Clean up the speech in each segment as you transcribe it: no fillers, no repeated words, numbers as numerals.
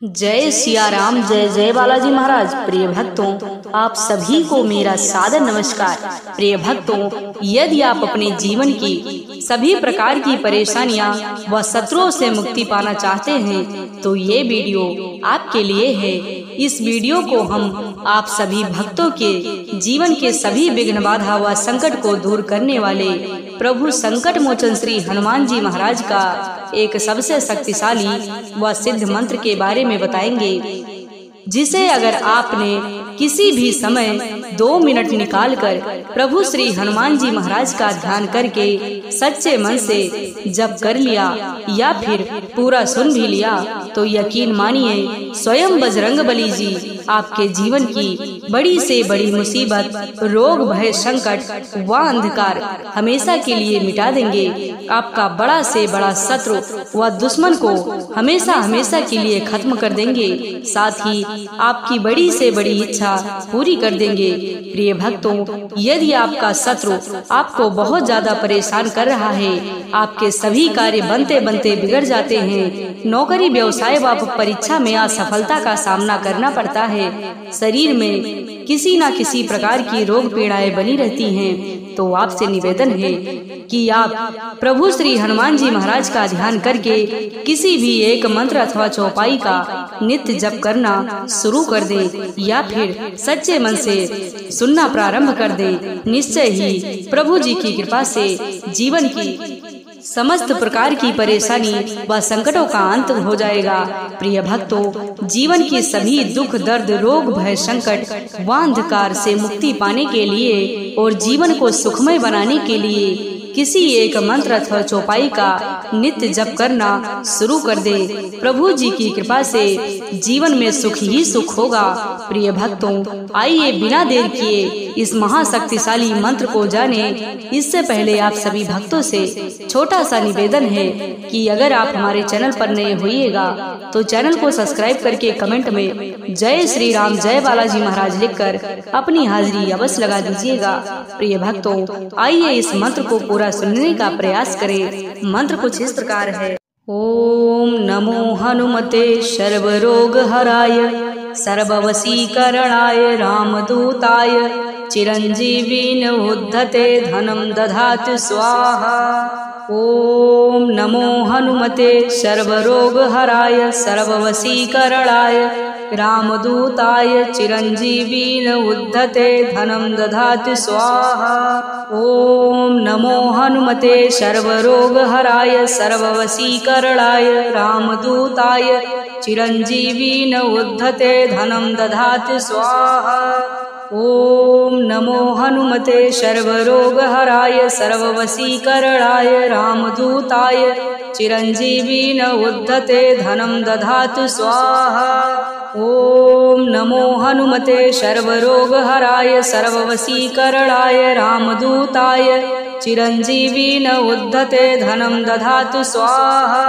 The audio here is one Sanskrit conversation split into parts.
जय सिया राम, जय जय बालाजी महाराज। प्रिय भक्तों, आप सभी को मेरा सादर नमस्कार। प्रिय भक्तों, यदि आप अपने जीवन की सभी प्रकार की परेशानियां व शत्रुओं से मुक्ति पाना चाहते हैं तो ये वीडियो आपके लिए है। इस वीडियो को हम आप सभी भक्तों के जीवन के सभी विघ्न बाधा व संकट को दूर करने वाले प्रभु संकट मोचन श्री हनुमान जी महाराज का एक सबसे शक्तिशाली व सिद्ध मंत्र के बारे में बताएंगे, जिसे अगर आपने किसी भी समय 2 मिनट निकालकर प्रभु श्री हनुमान जी महाराज का ध्यान करके सच्चे मन से जप कर लिया या फिर पूरा सुन भी लिया तो यकीन मानिए स्वयं बजरंगबली जी आपके जीवन की बड़ी से बड़ी मुसीबत, रोग, भय, संकट व अंधकार हमेशा के लिए मिटा देंगे। आपका बड़ा से बड़ा शत्रु व दुश्मन को हमेशा हमेशा के लिए खत्म कर देंगे। साथ ही आपकी बड़ी से बड़ी इच्छा पूरी कर देंगे। प्रिय भक्तों, यदि आपका शत्रु आपको बहुत ज्यादा परेशान कर रहा है, आपके सभी कार्य बनते बनते बिगड़ जाते हैं, नौकरी, व्यवसाय व परीक्षा में असफलता का सामना करना पड़ता है, शरीर में किसी न किसी प्रकार की रोग पीड़ाएं बनी रहती हैं, तो आपसे निवेदन है कि आप प्रभु श्री हनुमान जी महाराज का ध्यान करके किसी भी एक मंत्र अथवा चौपाई का नित्य जप करना शुरू कर दे या फिर सच्चे मन से सुनना प्रारंभ कर दे। निश्चय ही प्रभु जी की कृपा से जीवन की समस्त प्रकार की परेशानी व संकटों का अंत हो जाएगा। प्रिय भक्तों, जीवन की सभी दुख, दर्द, रोग, भय, संकट व अंधकार से मुक्ति पाने के लिए और जीवन को सुखमय बनाने के लिए किसी एक मंत्र अथवा चौपाई का नित्य जप करना शुरू कर दे। प्रभु जी की कृपा से जीवन में सुख ही सुख होगा। प्रिय भक्तों, आइए बिना देर किए इस महाशक्तिशाली मंत्र को जाने। इससे पहले आप सभी भक्तों से छोटा सा निवेदन है कि अगर आप हमारे चैनल पर नए होइएगा तो चैनल को सब्सक्राइब करके कमेंट में जय श्री राम, जय बालाजी महाराज लिखकर अपनी हाजिरी अवश्य लगा दीजिएगा। प्रिय भक्तों, आइए इस मंत्र को पूरा सुनने का प्रयास करें। मंत्र कुछ इस प्रकार है। ओम नमो हनुमते सर्वरोग हराय सर्ववशीकरणाय रामदूताय चिरंजीवीन उद्धते धनम दधातु स्वाहा। ओम नमो हनुमते सर्वरोग हराय सर्ववशीकरणाय रामदूताय चिरंजीवीन उद्धते धनम दधातु स्वाहा। ओम नमो हनुमते सर्वरोग हराय सर्ववशीकरणाय रामदूताय चिरंजीवीन उद्धते धनम दधातु स्वाहा। ओम नमो हनुमते सर्वरोग हराय सर्ववशीकरणाय रामदूताय चिरंजीवीन उद्धते धनम दधातु स्वाहा। ओम नमो हनुमते सर्वरोग हराय सर्ववशीकरणाय रामदूताय चिरंजीवीन उद्धते धनम दधातु स्वाहा।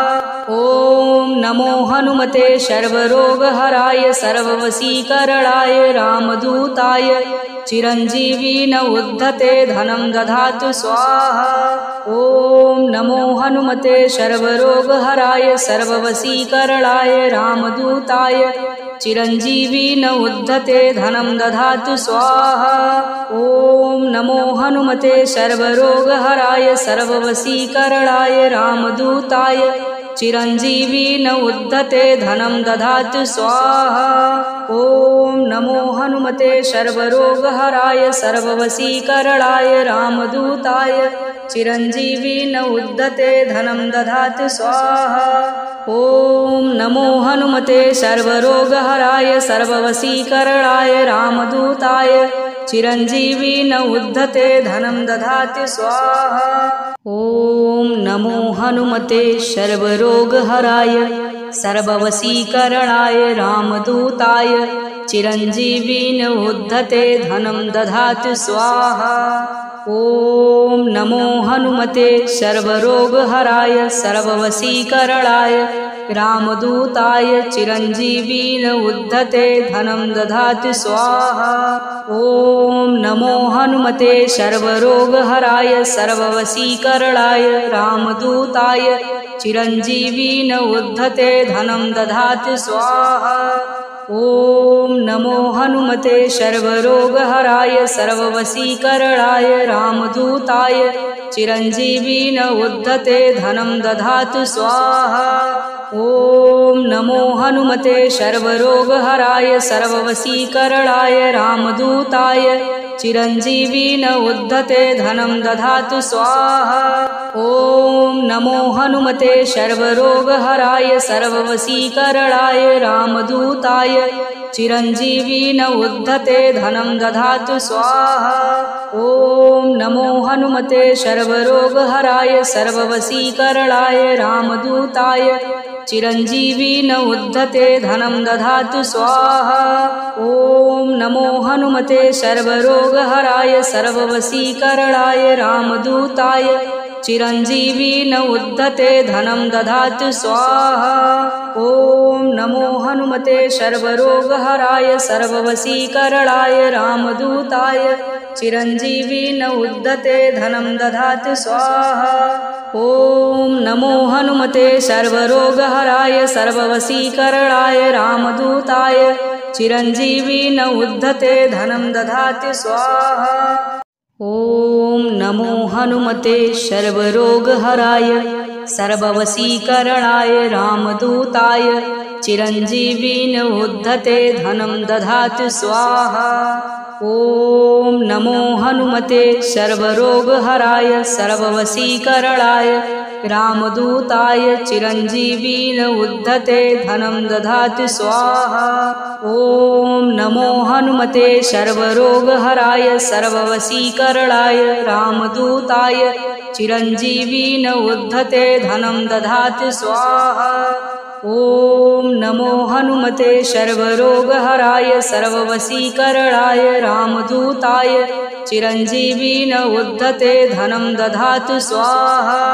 ओम नमो हनुमते सर्वरोग हराय सर्ववशीकरणाय रामदूताय चिरंजीवीन उद्धते धनम दधातु स्वाहा। ओम नमो हनुमते सर्वरोग हराय सर्ववशीकरणाय रामदूताय चिरंजीवीन उद्धते धनम दधातु स्वाहा। ओम नमो हनुमते सर्वरोग हराय सर्ववशीकरणाय रामदूताय चिरंजीवीन उद्धते धनम दधातु स्वाहा। ओम नमो हनुमते सर्वरोग हराय सर्ववशीकरणाय रामदूताय चिरंजीवीन उद्धते धनम दधातु स्वाहा। ओम नमो हनुमते सर्वरोग हराय सर्ववशीकरणाय रामदूताय चिरंजीवीन उद्धते धनम दधातु स्वाहा। ओम नमो हनुमते सर्वरोग हराय सर्ववशीकरणाय रामदूताय चिरंजीवीन उद्धते धनम दधातु स्वाहा। ओम नमो हनुमते सर्वरोग हराय सर्ववशीकरणाय रामदूताय चिरञ्जीवीन उद्धते धनं दधातु स्वाहा। ॐ नमो हनुमते सर्वरोगहराय सर्ववशीकरणाय रामदूताय चिरञ्जीवीन उद्धते धनं दधातु स्वाहा। ॐ नमो हनुमते सर्वरोगहराय सर्ववशीकरणाय रामदूताय चिरञ्जीवीन उद्धते धनं दधातु स्वाहा। ॐ नमो हनुमते सर्वरोगहराय सर्ववशीकरणाय रामदूताय चिरञ्जीवीन उद्धते धनं दधातु स्वाहा। ॐ नमो हनुमते सर्वरोगहराय सर्ववशीकरणाय रामदूताय चिरञ्जीवीन उद्धते धनं दधातु स्वाहा। ॐ नमो हनुमते सर्वरोगहराय सर्ववशीकरणाय रामदूताय चिरञ्जीवीन उद्धते धनं दधातु स्वाहा। ॐ नमो हनुमते सर्वरोगहराय सर्ववशीकरणाय रामदूताय चिरञ्जीवीन उद्धते धनं दधातु स्वाहा। ॐ नमो हनुमते सर्वरोगहराय सर्ववशीकरणाय रामदूताय चिरञ्जीवीन उद्धते धनं दधातु स्वाहा। ॐ नमो हनुमते सर्वरोगहराय सर्ववशीकरणाय रामदूताय चिरञ्जीवीन उद्धते धनं दधातु स्वाहा। ॐ नमो हनुमते सर्वरोगहराय सर्ववशीकरणाय रामदूताय चिरञ्जीवीन उद्धते धनं दधातु स्वाहा। ॐ नमो हनुमते सर्वरोगहराय सर्ववशीकरणाय रामदूताय चिरञ्जीवीन उद्धते धनं दधातु स्वाहा। ॐ नमो हनुमते सर्वरोगहराय सर्ववशीकरणाय रामदूताय चिरञ्जीवीन उद्धते धनं दधातु स्वाहा। ॐ नमो हनुमते सर्वरोगहराय सर्ववशीकरणाय रामदूताय चिरञ्जीवीन उद्धते धनं दधातु स्वाहा।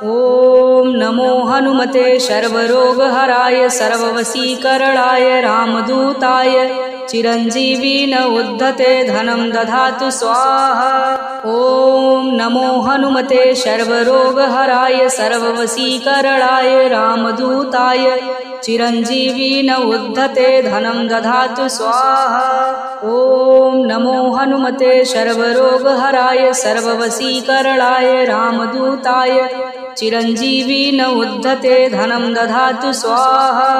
ॐ नमो हनुमते सर्वरोगहराय सर्ववशीकरणाय रामदूताय चिरञ्जीवीन उद्धते धनं दधातु स्वाहा। ॐ नमो हनुमते सर्वरोगहराय सर्ववशीकरणाय रामदूताय चिरञ्जीवीन उद्धते धनं दधातु स्वाहा। ॐ नमो हनुमते सर्वरोगहराय सर्ववशीकरणाय रामदूताय चिरञ्जीवीन उद्धते धनं दधातु स्वाहा।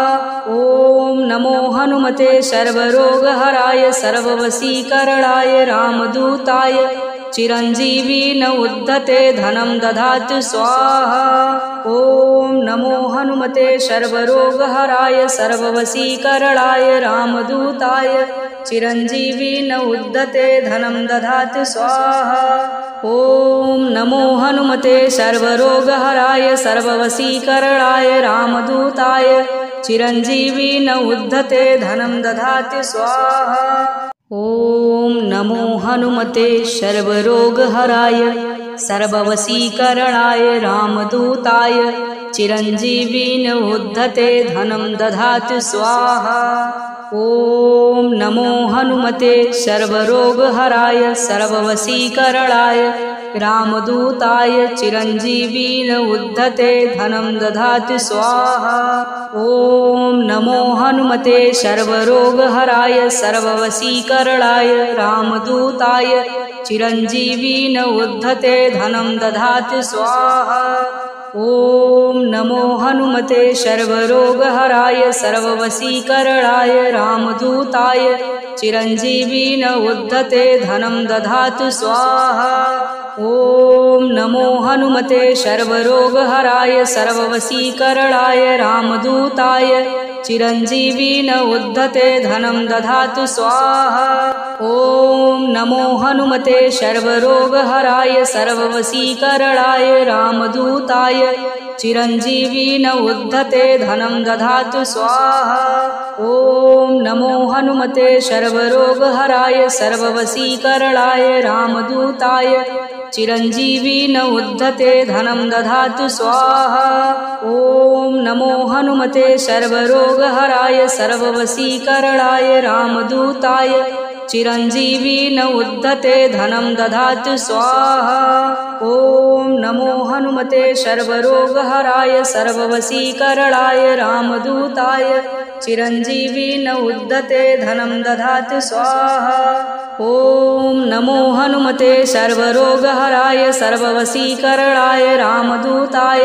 ॐ नमो हनुमते सर्वरोगहराय सर्ववशीकरणाय रामदूताय चिरञ्जीवीन उद्धते धनं दधातु स्वाहा। ॐ नमो हनुमते सर्वरोगहराय सर्ववशीकरणाय रामदूताय चिरञ्जीवीन उद्धते धनं दधातु स्वाहा। ॐ नमो हनुमते सर्वरोगहराय सर्ववशीकरणाय रामदूताय चिरञ्जीवीन उद्धते धनं दधातु स्वाहा। ॐ नमो हनुमते सर्वरोगहराय सर्ववशीकरणाय रामदूताय चिरञ्जीवीन उद्धते धनं दधातु स्वाहा। ॐ नमो हनुमते सर्वरोगहराय सर्ववशीकरणाय रामदूताय चिरञ्जीवीन उद्धते धनं दधातु स्वाहा। ॐ नमो हनुमते सर्वरोगहराय सर्ववशीकरणाय रामदूताय चिरञ्जीवीन उद्धते धनं दधातु स्वाहा। ॐ नमो हनुमते सर्वरोगहराय सर्ववशीकरणाय रामदूताय चिरञ्जीवीन उद्धते धनं दधातु स्वाहा। ॐ नमो हनुमते सर्वरोगहराय सर्ववशीकरणाय रामदूताय चिरञ्जीवीन उद्धते धनं दधातु स्वाहा। ॐ नमो हनुमते सर्वरोगहराय सर्ववशीकरणाय रामदूताय चिरञ्जीवीन उद्धते धनं दधातु स्वाहा। ॐ नमो हनुमते सर्वरोगहराय सर्ववशीकरणाय रामदूताय चिरंजीवी न उद्धते धनं दधातु स्वाहा। ॐ नमो हनुमते सर्वरोगहराय सर्ववशीकरणाय रामदूताय चिरंजीवी न उद्धते धनं दधातु स्वाहा। ॐ नमो हनुमते सर्वरोगहराय सर्ववशीकरणाय रामदूताय चिरंजीवी न उद्धते धनं दधातु स्वाहा। ॐ नमो हनुमते सर्वरोगहराय सर्ववशीकरणाय रामदूताय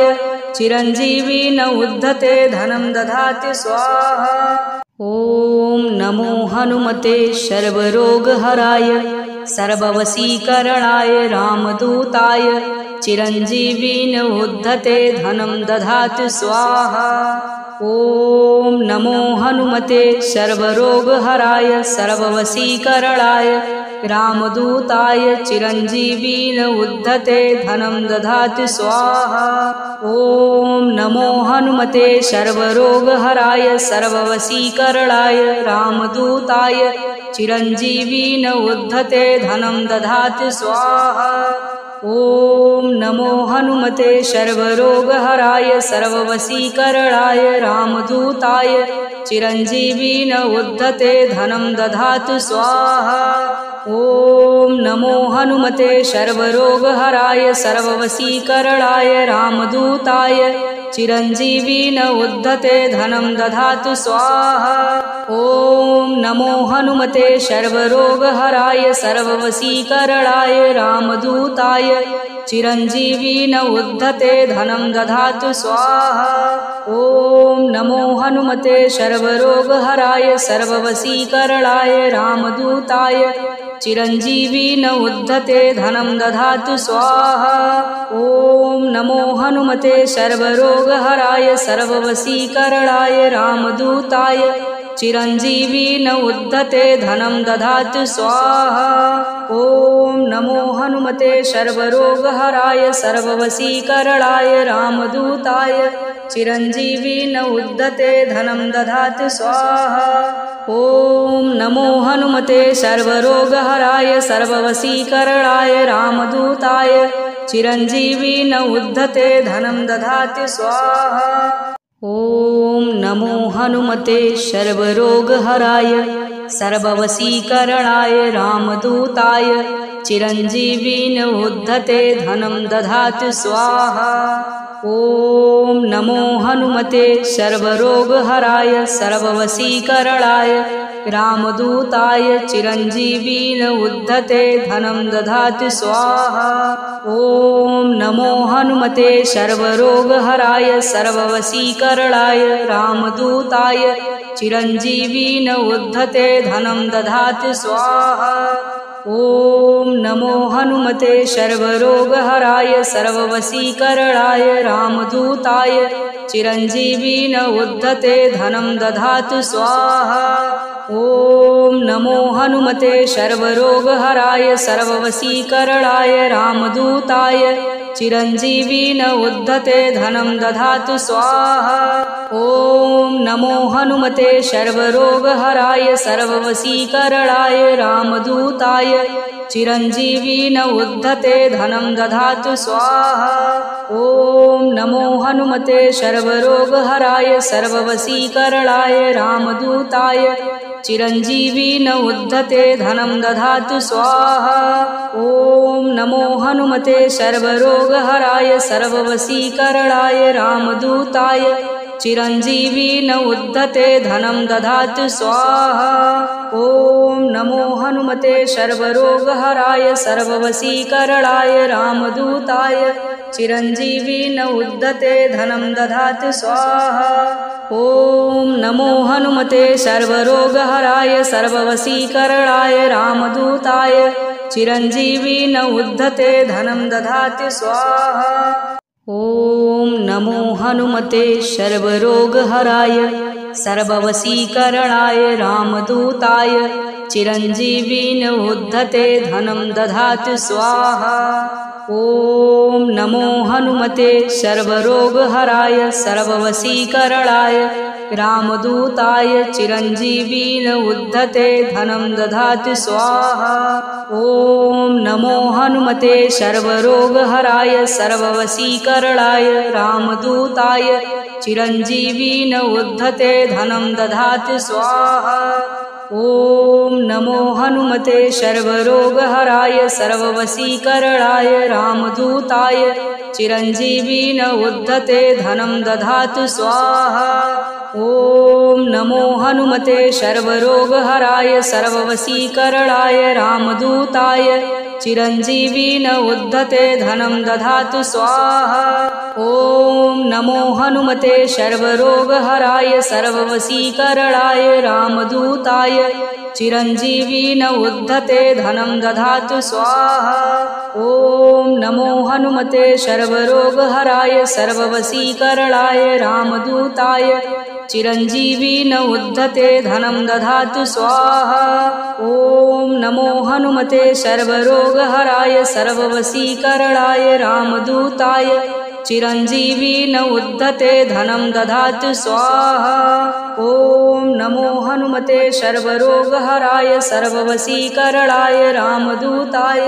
चिरंजीवी न उद्धते धनं दधातु स्वाहा। ॐ नमो हनुमते सर्वरोगहराय सर्ववशीकरणाय रामदूताय चिरंजीवी न उद्धते धनं दधातु स्वाहा। ॐ नमो हनुमते सर्वरोगहराय सर्ववशीकरणाय रामदूताय चिरंजीवी न उद्धते धनं दधातु स्वाहा। ॐ नमो हनुमते सर्वरोगहराय सर्ववशीकरणाय रामदूताय चिरंजीवी न उद्धते धनं दधातु स्वाहा। ॐ नमो हनुमते सर्वरोगहराय सर्ववशीकरणाय रामदूताय चिरंजीवी न उद्धते धनं दधातु स्वाहा। ॐ नमो हनुमते सर्वरोगहराय सर्ववशीकरणाय रामदूताय चिरंजीवी न उद्धते धनं दधातु स्वाहा। ॐ नमो हनुमते सर्वरोगहराय सर्ववशीकरणाय रामदूताय चिरंजीवी न उद्धते धनं दधातु स्वाहा। ॐ नमो हनुमते सर्वरोगहराय सर्ववशीकरणाय रामदूताय चिरंजीवी न उद्धते धनं दधातु स्वाहा। ॐ नमो हनुमते सर्वरोगहराय सर्ववशीकरणाय रामदूताय चिरंजीवी न उद्धते धनं दधातु स्वाहा। ॐ नमो हनुमते सर्वरोगहराय सर्ववशीकरणाय रामदूताय चिरंजीवी न उद्धते धनं दधातु स्वाहा। ॐ नमो हनुमते सर्वरोगहराय सर्ववशीकरणाय रामदूताय चिरंजीवी न उद्धते धनं दधातु स्वाहा। ॐ नमो हनुमते सर्वरोगहराय सर्ववशीकरणाय रामदूताय चिरंजीवी न उद्धते धनं दधातु स्वाहा। ॐ नमो हनुमते सर्वरोगहराय सर्ववशीकरणाय रामदूताय चिरंजीवी न उद्धते धनं दधातु स्वाहा। ॐ नमो हनुमते सर्वरोगहराय सर्ववशीकरणाय रामदूताय चिरंजीवी न उद्धते धनं दधातु स्वाहा। ॐ नमो हनुमते सर्वरोगहराय सर्ववशीकरणाय रामदूताय चिरंजीवी न उद्धते धनं दधातु स्वाहा। ॐ नमो हनुमते सर्वरोगहराय सर्ववशीकरणाय रामदूताय चिरंजीवी न उद्धते धनं दधातु स्वाहा। ॐ नमो हनुमते सर्वरोगहराय सर्ववशीकरणाय रामदूताय चिरंजीवी न उद्धते धनं दधातु स्वाहा। ॐ नमो हनुमते सर्वरोगहराय सर्ववशीकरणाय रामदूताय चिरंजीवी न उद्धते धनं दधातु स्वाहा। ॐ नमो हनुमते सर्वरोगहराय सर्ववशीकरणाय रामदूताय चिरंजीवी न उद्धते धनं दधातु स्वाहा। ॐ नमो हनुमते सर्वरोगहराय सर्ववशीकरणाय रामदूताय चिरंजीवी न उद्धते धनं दधातु स्वाहा। ॐ नमो हनुमते सर्वरोगहराय सर्ववशीकरणाय रामदूताय चिरंजीवी न उद्धते धनं दधातु स्वाहा। ॐ नमो हनुमते सर्वरोगहराय सर्ववशीकरणाय रामदूताय चिरंजीवी न उद्धते धनं दधातु स्वाहा। ॐ नमो हनुमते सर्वरोगहराय सर्ववशीकरणाय रामदूताय चिरञ्जीवीन उद्धते धनं दधातु स्वाहा। ॐ नमो हनुमते सर्वरोगहराय सर्ववशीकरणाय रामदूताय चिरञ्जीवीन उद्धते धनं दधातु स्वाहा। ॐ नमो हनुमते सर्वरोगहराय सर्ववशीकरणाय रामदूताय चिरञ्जीवीन उद्धते धनं दधातु स्वाहा। ॐ नमो हनुमते सर्वरोगहराय सर्ववशीकरणाय रामदूताय चिरञ्जीवीन उद्धते धनं दधातु स्वाहा। ॐ नमो हनुमते सर्वरोगहराय सर्ववशीकरणाय रामदूताय चिरञ्जीवीन उद्धते धनं दधातु स्वाहा। ॐ नमो हनुमते सर्वरोगहराय सर्ववशीकरणाय रामदूताय चिरञ्जीवीन उद्धते धनं दधातु स्वाहा। ॐ नमो हनुमते सर्वरोगहराय सर्ववशीकरणाय रामदूताय चिरञ्जीवीन उद्धते धनं दधातु स्वाहा। ॐ नमो हनुमते सर्वरोगहराय सर्ववशीकरणाय रामदूताय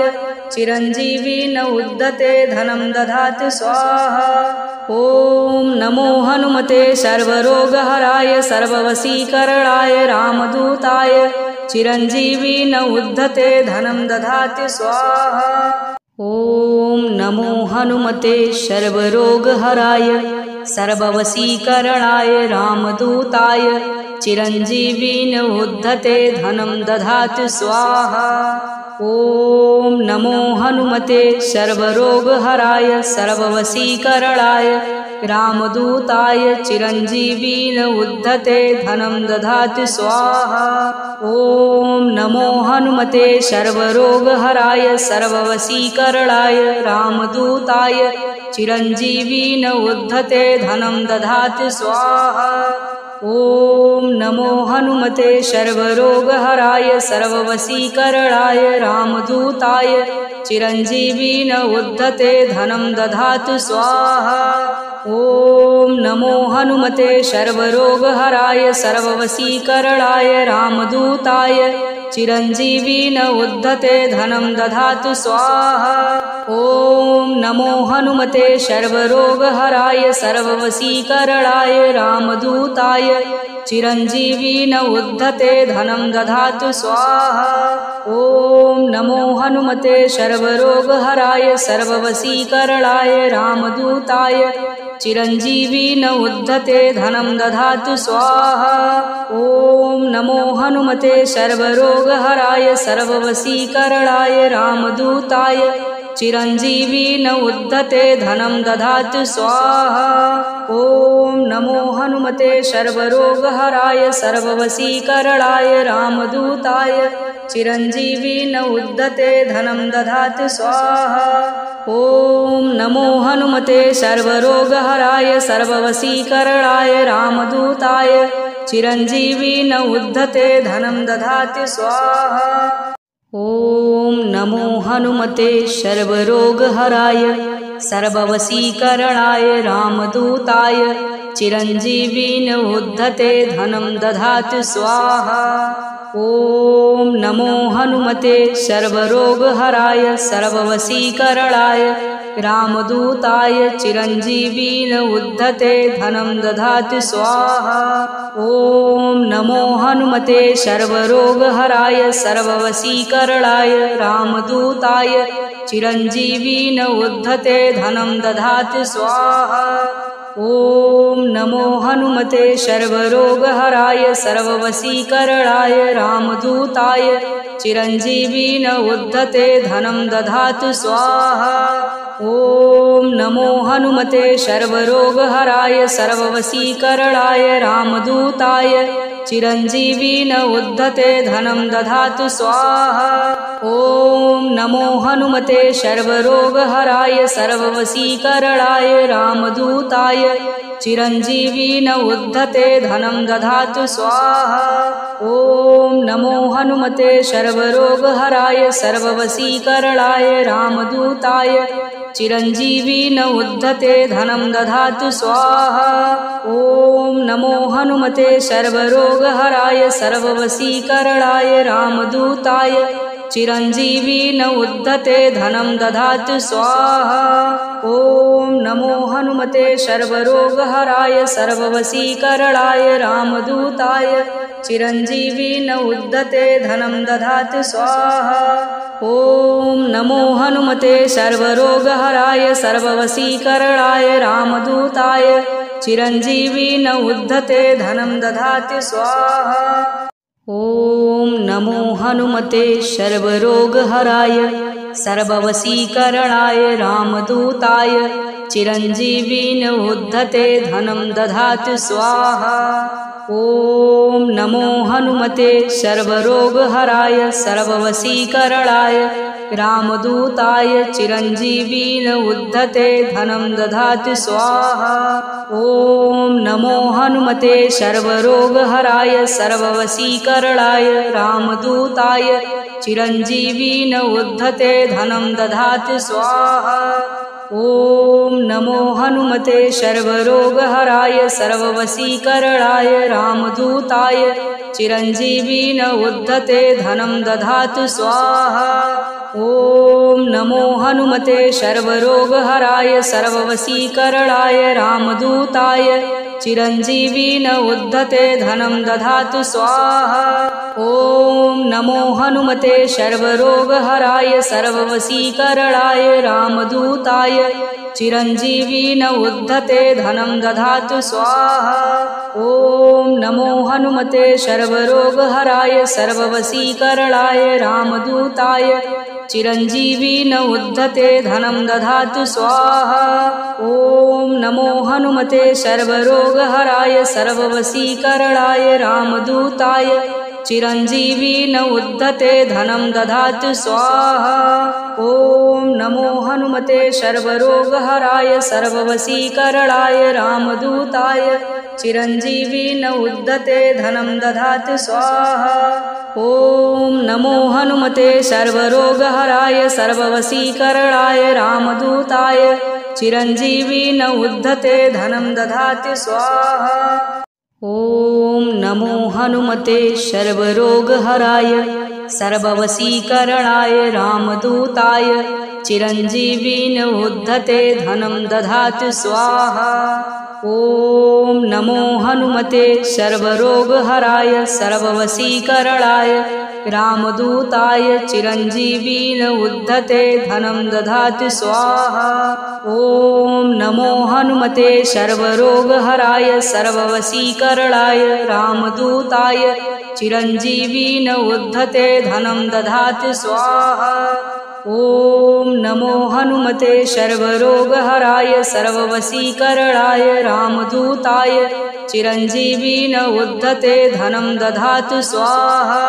चिरञ्जीवीन उद्धते धनं दधातु स्वाहा। ॐ नमो हनुमते सर्वरोगहराय सर्ववशीकरणाय रामदूताय चिरञ्जीवीन उद्धते धनं दधातु स्वाहा। ॐ नमो हनुमते सर्वरोगहराय सर्ववशीकरणाय रामदूताय चिरञ्जीवीन उद्धते धनं दधातु स्वाहा। ॐ नमो हनुमते सर्वरोगहराय सर्ववशीकरणाय रामदूताय चिरञ्जीवीन उद्धते धनं दधातु स्वाहा। ॐ नमो हनुमते सर्वरोगहराय सर्ववशीकरणाय रामदूताय चिरञ्जीवीन उद्धते धनं दधातु स्वाहा। ॐ नमो हनुमते सर्वरोगहराय सर्ववशीकरणाय रामदूताय चिरञ्जीवीन उद्धते धनं दधातु स्वाहा। ॐ नमो हनुमते सर्वरोगहराय सर्ववशीकरणाय रामदूताय चिरञ्जीवीन उद्धते धनं दधातु स्वाहा। ॐ नमो हनुमते सर्वरोगहराय सर्ववशीकरणाय रामदूताय चिरञ्जीवीन उद्धते धनं दधातु स्वाहा। ॐ नमो हनुमते सर्वरोगहराय सर्ववशीकरणाय रामदूताय चिरञ्जीवीन उद्धते धनं दधातु स्वाहा। ॐ नमो हनुमते सर्वरोगहराय सर्ववशीकरणाय रामदूताय चिरञ्जीवीन उद्धते धनं दधातु स्वाहा। ॐ नमो हनुमते सर्वरोगहराय सर्ववशीकरणाय रामदूताय चिरञ्जीवीन उद्धते धनं दधातु स्वाहा। ॐ नमो हनुमते सर्वरोगहराय सर्ववशीकरणाय रामदूताय चिरञ्जीवीन उद्धते धनं दधातु स्वाहा। ॐ नमो हनुमते सर्वरोगहराय सर्ववशीकरणाय रामदूताय चिरञ्जीवीन उद्धते धनं दधातु स्वाहा। ॐ नमो हनुमते सर्वरोगहराय सर्ववशीकरणाय रामदूताय चिरञ्जीवीन उद्धते धनं दधातु स्वाहा। ॐ नमो हनुमते सर्वरोगहराय सर्ववशीकरणाय रामदूताय चिरञ्जीवीन उद्धते धनं दधातु स्वाहा। ॐ नमो हनुमते सर्वरोगहराय सर्ववशीकरणाय रामदूताय चिरञ्जीवीन उद्धते धनं दधातु स्वाहा। ॐ नमो हनुमते सर्वरोगहराय सर्ववशीकरणाय रामदूताय चिरञ्जीवीन उद्धते धनं दधातु स्वाहा। ॐ नमो हनुमते सर्वरोगहराय सर्ववशीकरणाय रामदूताय चिरञ्जीवीन उद्धते धनं दधातु स्वाहा। ॐ नमो हनुमते सर्वरोगहराय सर्ववशीकरणाय रामदूताय चिरंजीवी न उद्धते धनं दधातु स्वाहा। ॐ नमो हनुमते सर्वरोगहराय सर्ववशीकरणाय रामदूताय चिरंजीवी न उद्धते धनं दधातु स्वाहा। ॐ नमो हनुमते सर्वरोगहराय सर्ववशीकरणाय रामदूताय चिरंजीवी न उद्धते धनं दधातु स्वाहा। ॐ नमो हनुमते सर्वरोगहराय सर्ववशीकरणाय रामदूताय चिरंजीवी न उद्धते धनं दधातु स्वाहा। ॐ नमो हनुमते सर्वरोगहराय सर्ववशीकरणाय रामदूताय चिरंजीवी न उद्धते धनं दधातु स्वाहा। ॐ नमो हनुमते सर्वरोगहराय सर्ववशीकरणाय रामदूताय चिरंजीवी न उद्धते धनं दधातु स्वाहा। ॐ नमो हनुमते सर्वरोगहराय सर्ववशीकरणाय रामदूताय चिरंजीवी न उद्धते धनं दधातु स्वाहा। ॐ नमो हनुमते सर्वरोगहराय सर्ववशीकरणाय रामदूताय चिरंजीवी न उद्धते धनं दधातु स्वाहा। ॐ नमो हनुमते सर्वरोगहराय सर्ववशीकरणाय रामदूताय चिरंजीवी न उद्धते धनं दधातु स्वाहा। ॐ नमो हनुमते सर्वरोगहराय सर्ववशीकरणाय रामदूताय चिरंजीवी न उद्धते धनं दधातु स्वाहा। ॐ नमो हनुमते सर्वरोगहराय सर्ववशीकरणाय रामदूताय चिरंजीवी न उद्धते धनं दधातु स्वाहा। ॐ नमो हनुमते सर्वरोगहराय सर्ववशीकरणाय रामदूताय चिरंजीवी न उद्धते धनं दधातु स्वाहा। ॐ नमो हनुमते सर्वरोगहराय सर्ववशीकरणाय रामदूताय चिरंजीवी न उद्धते धनं दधातु स्वाहा। ॐ नमो हनुमते सर्वरोगहराय सर्ववशीकरणाय रामदूताय चिरंजीवी न उद्धते धनं दधातु स्वाहा। ॐ नमो हनुमते सर्वरोगहराय सर्ववशीकरणाय रामदूताय चिरंजीवी न उद्धते धनं दधातु स्वाहा। ॐ नमो हनुमते सर्वरोगहराय सर्ववशीकरणाय रामदूताय चिरंजीवी न उद्धते धनं दधातु स्वाहा। ॐ नमो हनुमते सर्वरोगहराय सर्ववशीकरणाय रामदूताय चिरंजीवी न उद्धते धनं दधातु स्वाहा। ॐ नमो हनुमते सर्वरोगहराय सर्ववशीकरणाय रामदूताय चिरंजीवी न उद्धते धनं दधातु स्वाहा।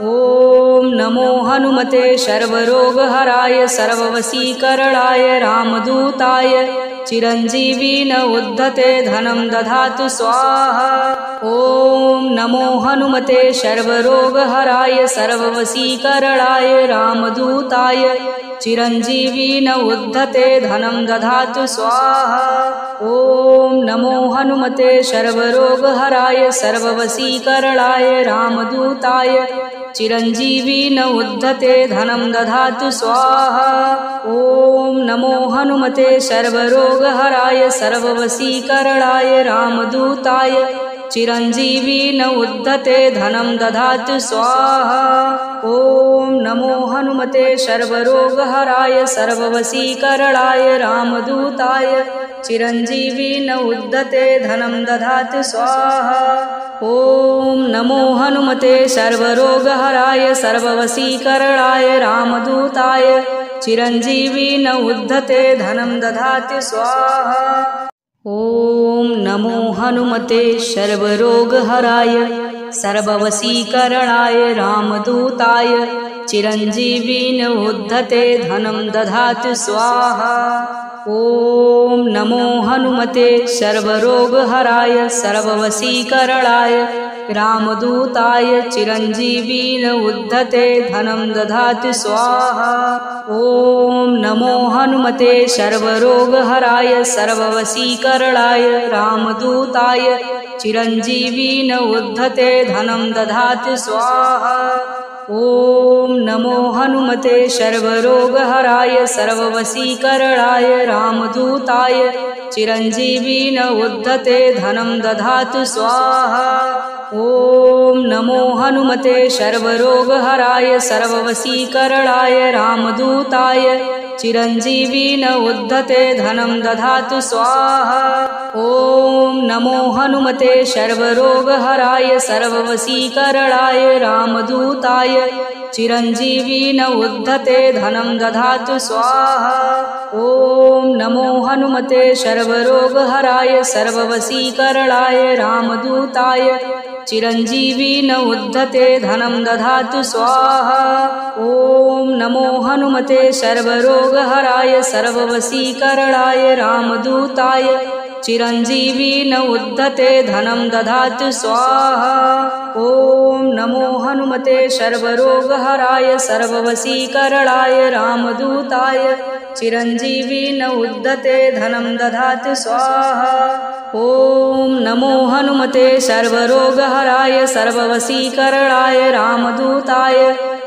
ॐ नमो हनुमते सर्वरोगहराय सर्ववशीकरणाय रामदूताय चिरंजीवी न उद्धते धनं दधातु स्वाहा। ॐ नमो हनुमते सर्वरोगहराय सर्ववशीकरणाय रामदूताय चिरंजीवी न उद्धते धनं दधातु स्वाहा। ॐ नमो हनुमते सर्वरोगहराय सर्ववशीकरणाय रामदूताय चिरंजीवी न उद्धते धनं दधातु स्वाहा। ॐ नमो हनुमते सर्वरोगहराय सर्ववशीकरणाय रामदूताय चिरंजीवी न उद्धते धनं दधातु स्वाहा। ॐ नमो हनुमते सर्वरोगहराय सर्ववशीकरणाय रामदूताय चिरंजीवी न उद्धते धनं दधातु स्वाहा। ॐ नमो हनुमते सर्वरोगहराय सर्ववशीकरणाय रामदूताय चिरंजीवी न उद्धते धनं दधातु स्वाहा। ॐ नमो हनुमते सर्वरोगहराय सर्ववशीकरणाय रामदूताय चिरंजीवी न उद्धते धनं दधातु स्वाहा। ॐ नमो हनुमते सर्वरोगहराय सर्ववशीकरणाय रामदूताय चिरञ्जीविन उद्धते धनं दधातु स्वाहा। ॐ नमो हनुमते सर्वरोगहराय सर्ववशीकरणाय रामदूताय चिरञ्जीविन उद्धते धनं दधातु स्वाहा। ॐ नमो हनुमते सर्वरोगहराय सर्ववशीकरणाय रामदूताय चिरञ्जीविन उद्धते धनं दधातु स्वाहा। ॐ नमो हनुमते सर्वरोगहराय सर्ववशीकरणाय रामदूताय चिरञ्जीविन उद्धते धनं दधातु स्वाहा। ॐ नमो हनुमते सर्वरोगहराय सर्ववशीकरणाय रामदूताय चिरञ्जीविन उद्धते धनं दधातु स्वाहा। ॐ नमो हनुमते सर्वरोगहराय सर्ववशीकरणाय रामदूताय चिरञ्जीविन उद्धते धनं दधातु स्वाहा। ॐ नमो हनुमते सर्वरोगहराय सर्ववशीकरणाय रामदूताय चिरञ्जीविन उद्धते धनं दधातु स्वाहा। ॐ नमो हनुमते सर्वरोगहराय सर्ववशीकरणाय रामदूताय चिरञ्जीविन उद्धते धनं दधातु स्वाहा। ॐ नमो हनुमते सर्वरोगहराय सर्ववशीकरणाय रामदूताय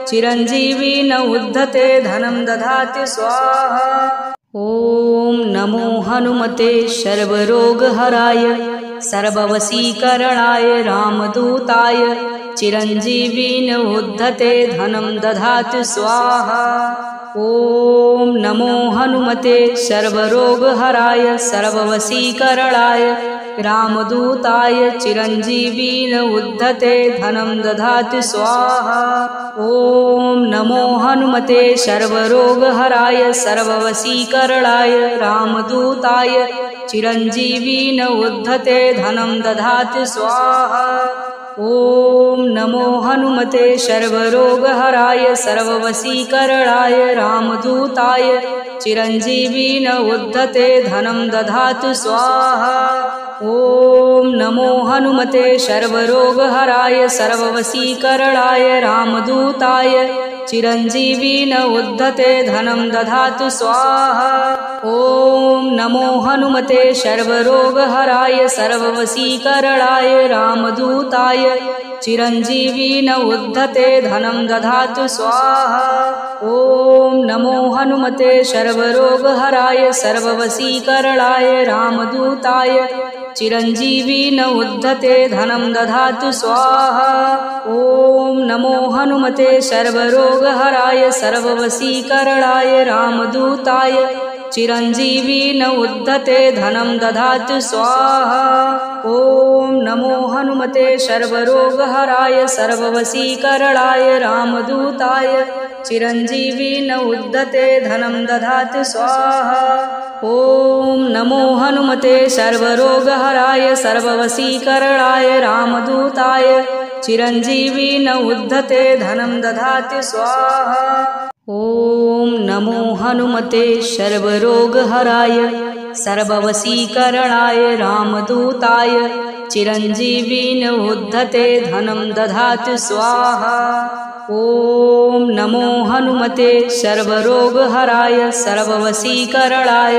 चिरञ्जीविन उद्धते धनं दधातु स्वाहा। ॐ नमो हनुमते सर्वरोगहराय सर्ववशीकरणाय रामदूताय चिरञ्जीविन उद्धते धनं दधातु स्वाहा। ॐ नमो हनुमते सर्वरोगहराय सर्ववशीकरणाय रामदूताय चिरञ्जीविन उद्धते धनं दधातु स्वाहा। ॐ नमो हनुमते सर्वरोगहराय सर्ववशीकरणाय रामदूताय चिरञ्जीविन उद्धते धनं दधातु स्वाहा। ॐ नमो हनुमते सर्वरोगहराय सर्ववशीकरणाय रामदूताय चिरञ्जीविन उद्धते धनं दधातु स्वाहा। ॐ नमो हनुमते सर्वरोगहराय सर्ववशीकरणाय रामदूताय चिरञ्जीविन उद्धते धनं दधातु स्वाहा। ॐ नमो हनुमते सर्वरोगहराय सर्ववशीकरणाय रामदूताय चिरञ्जीविन उद्धते धनं दधातु स्वाहा। ॐ नमो हनुमते सर्वरोगहराय सर्ववशीकरणाय रामदूताय चिरञ्जीविन उद्धते धनं दधातु स्वाहा। ॐ नमो हनुमते सर्वरोगहराय सर्ववशीकरणाय रामदूताय चिरञ्जीविन उद्धते धनं दधातु स्वाहा। ॐ नमो हनुमते सर्वरोगहराय सर्ववशीकरणाय रामदूताय चिरञ्जीविन उद्धते धनं दधातु स्वाहा। ॐ नमो हनुमते सर्वरोगहराय सर्ववशीकरणाय रामदूताय चिरञ्जीविन उद्धते धनं दधातु स्वाहा। ॐ नमो हनुमते सर्वरोगहराय सर्ववशीकरणाय रामदूताय चिरञ्जीविन उद्धते धनं दधातु स्वाहा। ॐ नमो हनुमते सर्वरोगहराय सर्ववशीकरणाय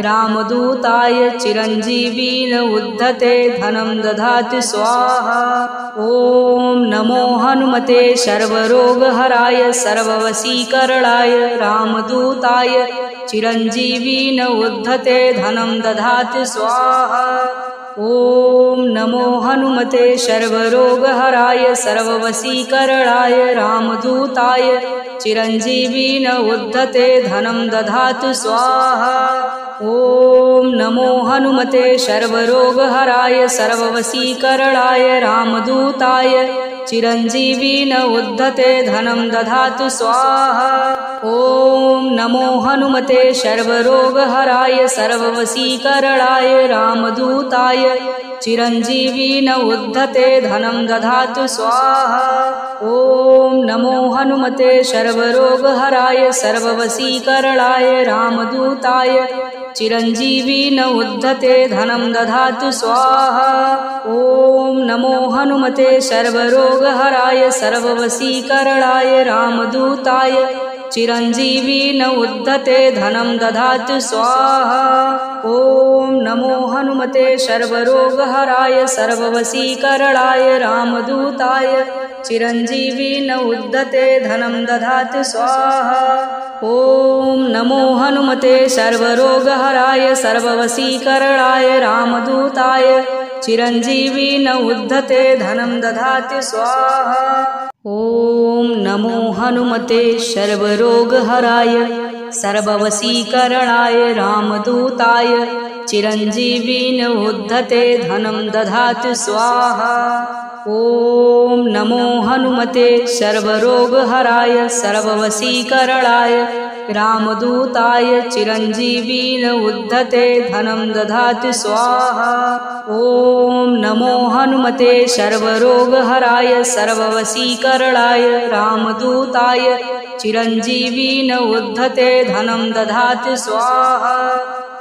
रामदूताय चिरञ्जीविन उद्धते धनं दधातु स्वाहा। ॐ नमो हनुमते सर्वरोगहराय सर्ववशीकरणाय रामदूताय चिरञ्जीविन उद्धते धनं दधातु स्वाहा। ॐ नमो हनुमते सर्वरोगहराय सर्ववशीकरणाय रामदूताय चिरञ्जीविन उद्धते धनं दधातु स्वाहा। ॐ नमो हनुमते सर्वरोगहराय सर्ववशीकरणाय रामदूताय चिरञ्जीविन उद्धते धनं दधातु स्वाहा। ॐ नमो हनुमते सर्वरोगहराय सर्ववशीकरणाय रामदूताय चिरञ्जीवी न उद्धते धनं दधातु स्वाहा। ॐ नमो हनुमते सर्वरोगहराय सर्ववशीकरणाय रामदूताय चिरञ्जीवी न उद्धते धनं दधातु स्वाहा। ॐ नमो हनुमते सर्वरोगहराय सर्ववशीकरणाय रामदूताय चिरञ्जीवी न उद्धते धनं दधातु स्वाहा। ॐ नमो हनुमते सर्वरोगहराय सर्ववशीकरणाय रामदूताय चिरञ्जीवी न उद्धते धनं दधातु स्वाहा। ॐ नमो हनुमते सर्वरोगहराय सर्ववशीकरणाय रामदूताय चिरञ्जीवी न उद्धते धनं दधातु स्वाहा। ॐ नमो हनुमते सर्वरोगहराय सर्ववशीकरणाय रामदूताय चिरञ्जीवी न उद्धते धनं दधातु स्वाहा। ॐ नमो हनुमते सर्वरोगहराय सर्ववशीकरणाय रामदूताय चिरञ्जीवी न उद्धते धनं दधातु स्वाहा। ॐ नमो हनुमते सर्वरोगहराय सर्ववशीकरणाय रामदूताय चिरञ्जीवी न उद्धते धनं दधातु स्वाहा।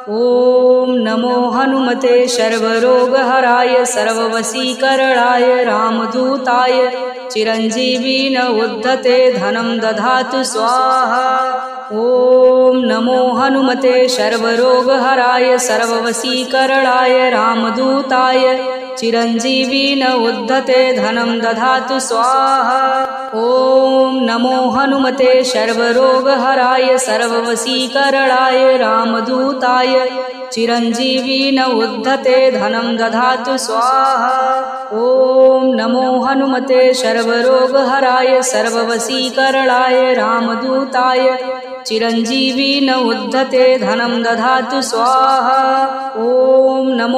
ॐ नमो हनुमते सर्वरोगहराय सर्ववशीकरणाय रामदूताय चिरञ्जीवी न उद्धते धनं दधातु स्वाहा। ॐ नमो हनुमते सर्वरोगहराय सर्ववशीकरणाय रामदूताय चिरञ्जीवी न उद्धते धनं दधातु स्वाहा। ॐ नमो हनुमते सर्वरोगहराय सर्ववशीकरणाय रामदूताय चिरञ्जीवी न उद्धते धनं दधातु स्वाहा। ॐ नमो हनुमते सर्वरोगहराय सर्ववशीकरणाय रामदूताय चिरञ्जीवी न उद्धते धनं दधातु स्वाहा। ॐ नमो